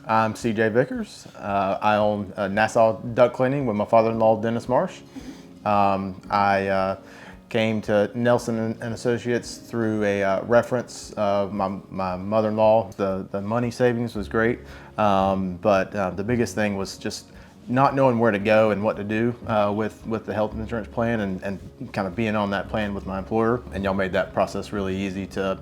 I'm CJ Vickers. I own Nassau Duct Cleaning with my father-in-law, Dennis Marsh. I came to Nelson and Associates through a reference of my mother-in-law. The money savings was great, but the biggest thing was just not knowing where to go and what to do with the health insurance plan, and kind of being on that plan with my employer. And y'all made that process really easy to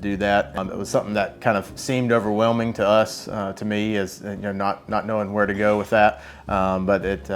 do that. It was something that kind of seemed overwhelming to us, to me, as not knowing where to go with that. But it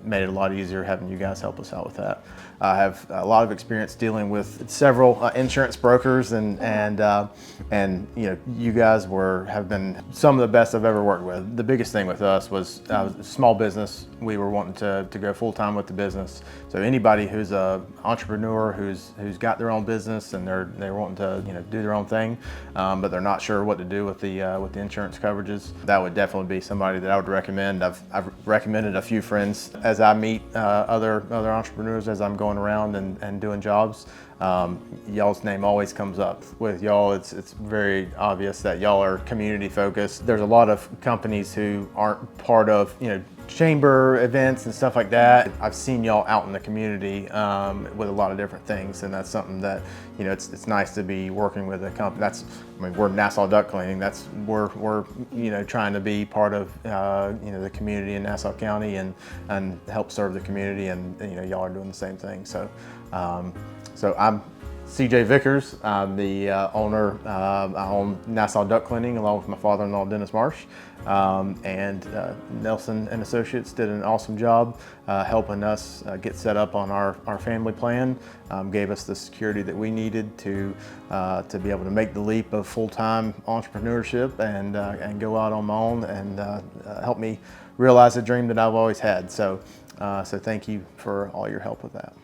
made it a lot easier having you guys help us out with that. I have a lot of experience dealing with several insurance brokers, and you guys have been some of the best I've ever worked with. The biggest thing with us was a small business. We were wanting to go full time with the business. So anybody who's an entrepreneur who's got their own business and they're wanting to do their own thing, but they're not sure what to do with the insurance coverages, that would definitely be somebody that I would recommend. I've recommended a few friends as I meet other entrepreneurs as I'm going around and doing jobs. Y'all's name always comes up with y'all. It's very obvious that y'all are community focused. There's a lot of companies who aren't part of chamber events and stuff like that. I've seen y'all out in the community with a lot of different things, and that's something that it's nice to be working with a company. We're Nassau Duct Cleaning. We're trying to be part of the community in Nassau County and help serve the community, and y'all are doing the same thing. So I'm CJ Vickers. I'm the owner. I own Nassau Duct Cleaning along with my father-in-law, Dennis Marsh. And Nelson and Associates did an awesome job helping us get set up on our family plan. Gave us the security that we needed to be able to make the leap of full-time entrepreneurship and go out on my own and help me realize a dream that I've always had. So thank you for all your help with that.